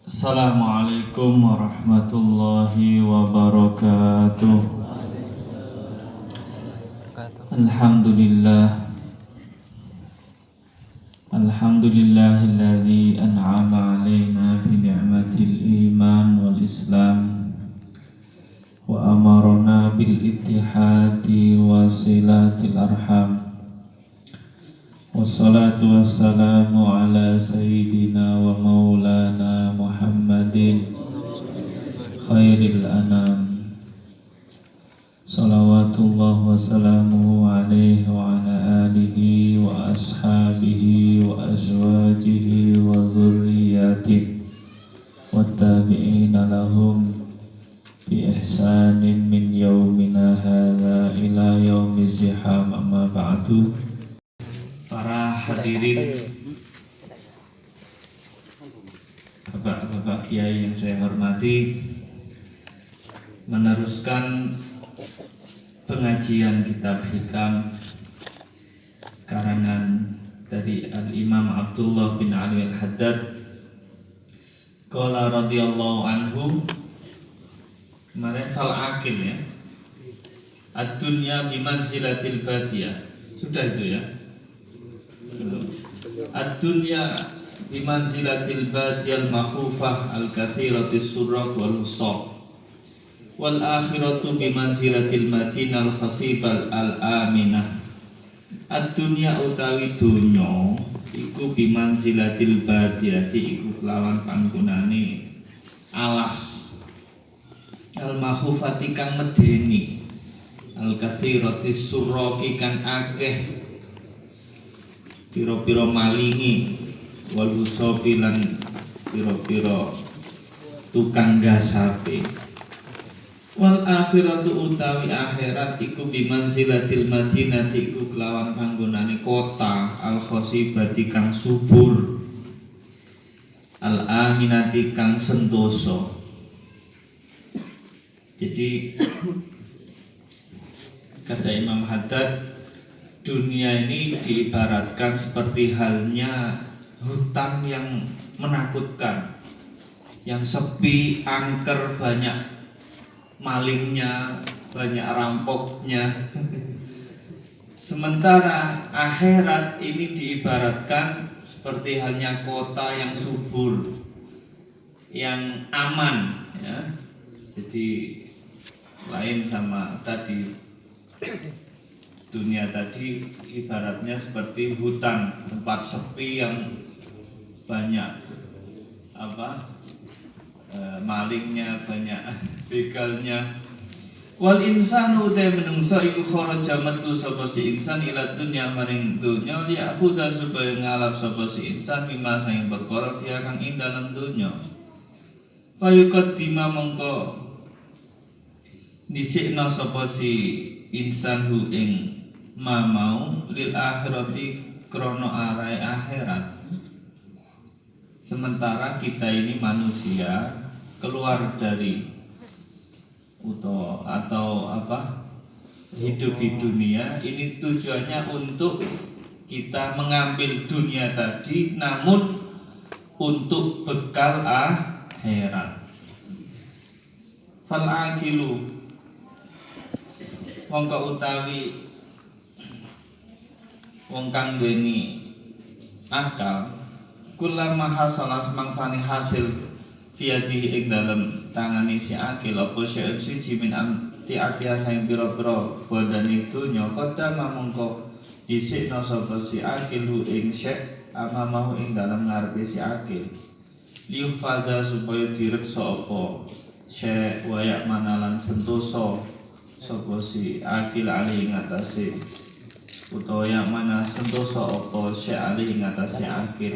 Assalamualaikum warahmatullahi wabarakatuh. Alhamdulillah. Alhamdulillahilladzi an'ama alaina bi ni'matil iman wal islam wa amarna bil ittihadi wa silatil arham. Wassalatu wassalamu ala sayyidina wa maulana Muhammadin khairil anam. Salawatullah wa salamuhu alaihi wa ala alihi wa ashabihi wa azwajihi wa dhurriyyatihi wa tabi'ina lahum bi ihsanin min yaumina hadza ila yaumiz ziham, amma ba'du. Para hadirin, bapak-bapak kiai yang saya hormati, meneruskan pengajian kitab Hikam karangan dari Al-Imam Abdullah bin Ali Al-Haddad. Qala radhiyallahu anhu, kemarin fal akil ya, ad-dunya bimanzilatil badiyah. Sudah itu ya. Ad-dunya bimanzilatil badiyal makhufah al-kathiratis surrak wal husaq, wal akhiratu bimanzilatil madinal khasibal al-aminah. Ad-dunya utawi dunya iku bimanzilatil badiyati, iku kelawan panggonane alas, al-makhufati kang medeni, al-kathiratis surraki kang akeh piro-piro malingi, wal husopi lan piro-piro tukang gasape. Wal akhiratu utawi akhirat iku bimanzilatil madinati, iku kelawan panggonane kota, al khosibati kang subur, al aminati kang sentosa. Jadi kata Imam Haddad, dunia ini diibaratkan seperti halnya hutan yang menakutkan, yang sepi, angker, banyak malingnya, banyak rampoknya. Sementara akhirat ini diibaratkan seperti halnya kota yang subur, yang aman ya. Jadi lain sama tadi, dunia tadi ibaratnya seperti hutan, tempat sepi yang banyak malingnya, banyak begalnya. Wal insanu utai menungso iku kharaja metu sapa si insan ila dunya maring dunya liyakhudha supaya ngalap sapa si insan mimma sing perkara fiha kang ing dalam dunya. Fayuqaddima mongko dhisikna sapa si insan hu ing mau lil akhirati krono arai akhirat. Sementara kita ini manusia keluar dari hidup di dunia ini tujuannya untuk kita mengambil dunia tadi, namun untuk bekal akhirat. Fal akilu mongko utawi wong kang duweni akal, kulama hasalah semangsane hasil fiatihi ing dalem tangane si akil apa syai'un siji min amti atiha sing pira-pira bandane donya kodama mongko dhisikna sapa si akil hu ing syai' amamahu ing dalem ngarepe si akil liufada supaya direksa apa syai' wayak manalan sentosa sapa si akil alih ngatasi utawa yang mana sentosa apa syai' alih ngatasi akil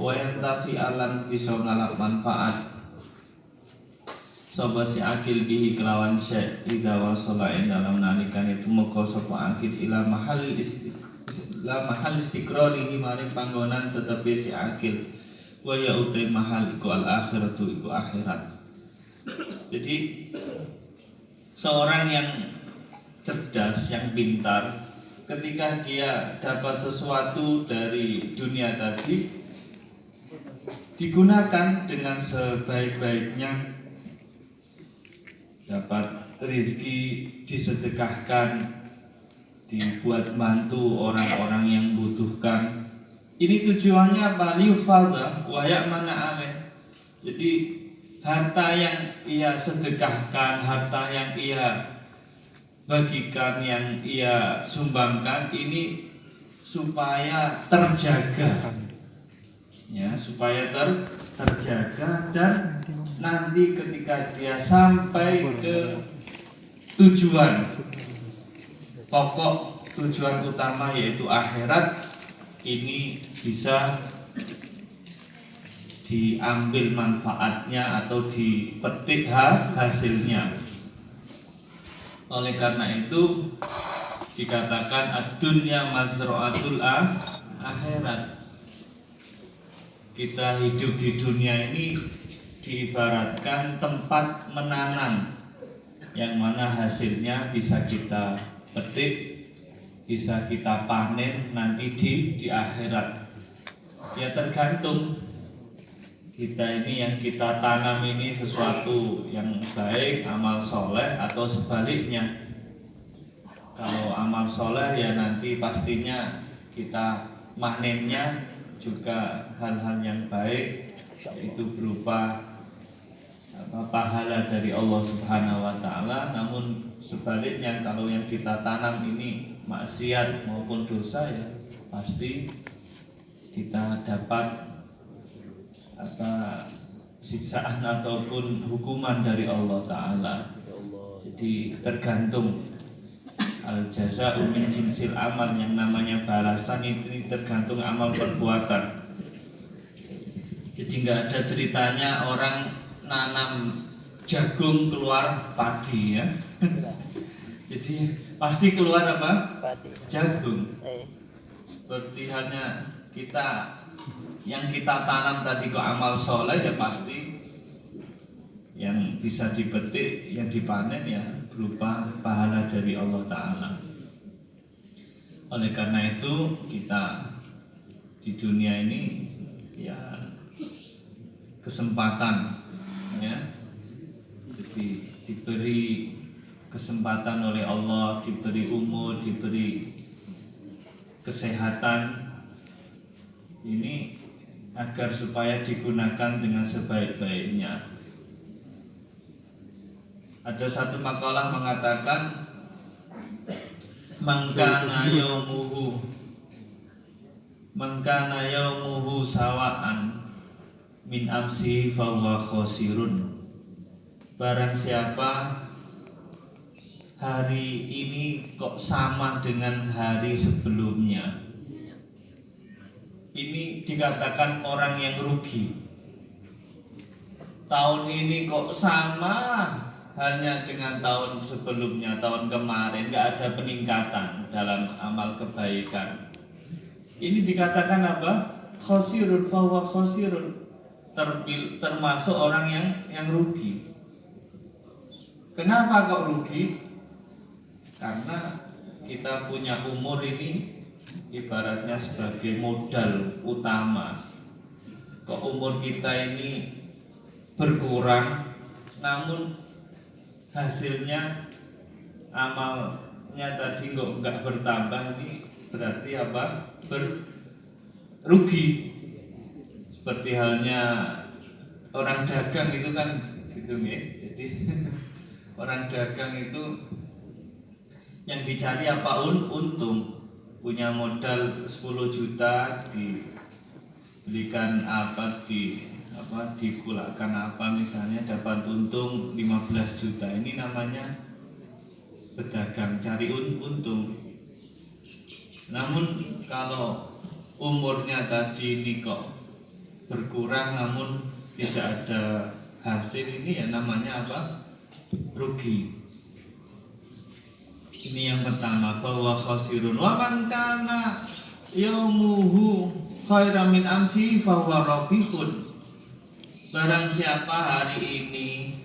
wayan tafi alam bisa ngalap manfaat sapa si akil bihi kelawan syai' idza wasala ing dalam nalikane tumeka sapa akil ila mahal istiqrarihi maring panggonan tetepi si akil wa ya utai mahal iku al akhiratu iku akhirat. Jadi seorang yang cerdas, yang pintar, ketika dia dapat sesuatu dari dunia tadi, digunakan dengan sebaik-baiknya, dapat rezeki disedekahkan, dibuat bantu orang-orang yang butuhkan. Ini tujuannya apa? Liufadha wa ya'mana alaih. Jadi harta yang ia sedekahkan, harta yang ia bagikan, yang ia sumbangkan ini supaya terjaga, ya, supaya terjaga, dan nanti ketika dia sampai ke tujuan pokok, tujuan utama yaitu akhirat, ini bisa diambil manfaatnya atau dipetik hasilnya. Oleh karena itu dikatakan ad-dunya mazra'atul akhirat. Kita hidup di dunia ini diibaratkan tempat menanam, yang mana hasilnya bisa kita petik, bisa kita panen nanti di akhirat. Ya tergantung kita ini yang kita tanam ini sesuatu yang baik, amal soleh, atau sebaliknya. Kalau amal soleh ya nanti pastinya kita manennya juga hal-hal yang baik, yaitu berupa pahala dari Allah Subhanahu wa Ta'ala. Namun sebaliknya, kalau yang kita tanam ini maksiat maupun dosa, ya pasti kita dapat siksaan ataupun hukuman dari Allah Ta'ala. Jadi tergantung, al jaza'u min jinsil amal, yang namanya balasan itu tergantung amal perbuatan. Jadi nggak ada ceritanya orang nanam jagung keluar padi, ya. Jadi pasti keluar apa? Padi. Jagung. Seperti hanya kita, yang kita tanam tadi ke amal soleh, ya pasti yang bisa dipetik, yang dipanen ya berupa pahala dari Allah Ta'ala. Oleh karena itu kita di dunia ini ya kesempatan, ya, jadi diberi kesempatan oleh Allah, diberi umur, diberi kesehatan ini agar supaya digunakan dengan sebaik-baiknya. Ada satu makalah mengatakan mangkana yaumuhu sawaan min amsi fahuwa khosirun. Barang siapa hari ini kok sama dengan hari sebelumnya, ini dikatakan orang yang rugi. Tahun ini kok sama hanya dengan tahun sebelumnya, tahun kemarin, nggak ada peningkatan dalam amal kebaikan. Ini dikatakan apa? Khosirun fahuwa khosirun, termasuk orang yang rugi. Kenapa kok rugi? Karena kita punya umur ini ibaratnya sebagai modal utama. Kok umur kita ini berkurang, namun hasilnya amalnya tadi kok nggak bertambah, ini berarti apa? Rugi. Seperti halnya orang dagang itu kan gitu ya. Jadi orang dagang itu yang dicari apa? Untung. Punya modal 10 juta, dibelikan digulakan misalnya dapat untung 15 juta. Ini namanya pedagang, cari untung. Namun kalau umurnya tadi ini kok berkurang namun tidak ada hasil, ini ya namanya apa? Rugi. Ini yang pertama, bahwa khosirun. Wa man kana yaumuhu khairan min amsi fahuwa rabihun. Barang siapa hari ini,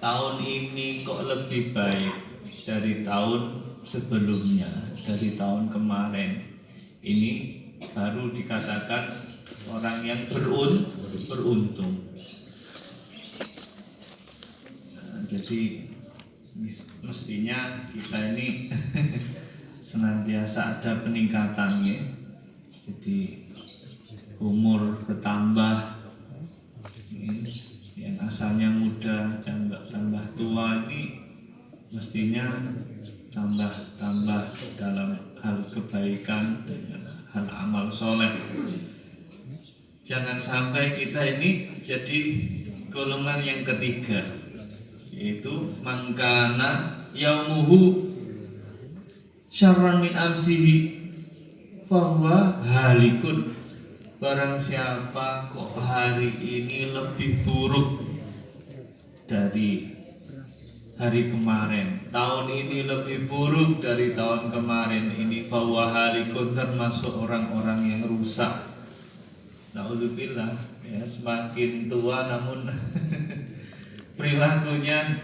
tahun ini kok lebih baik dari tahun sebelumnya, dari tahun kemarin, ini baru dikatakan orang yang beruntung. Nah, jadi mestinya kita ini senantiasa ada peningkatannya. Jadi umur bertambah, yang asalnya muda tambah tua ini mestinya tambah dalam hal kebaikan dan hal amal soleh. Jangan sampai kita ini jadi golongan yang ketiga, yaitu mangkana yaumuhu syarran min amsihi fahuwa halikun. Barang siapa kok hari ini lebih buruk dari hari kemarin, tahun ini lebih buruk dari tahun kemarin, ini fahuwa halikun, termasuk orang-orang yang rusak. Naudzubillah, ya, semakin tua namun perilakunya,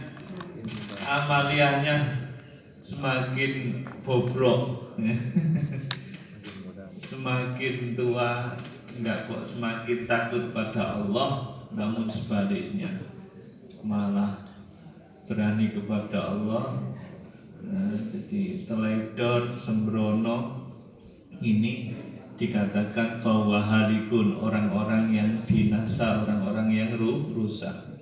amaliahnya semakin bobrok. Semakin tua enggak kok semakin takut pada Allah, namun sebaliknya malah berani kepada Allah. Nah, jadi teledor, sembrono, ini dikatakan bahwa halikun, orang-orang yang binasa, orang-orang yang rusak.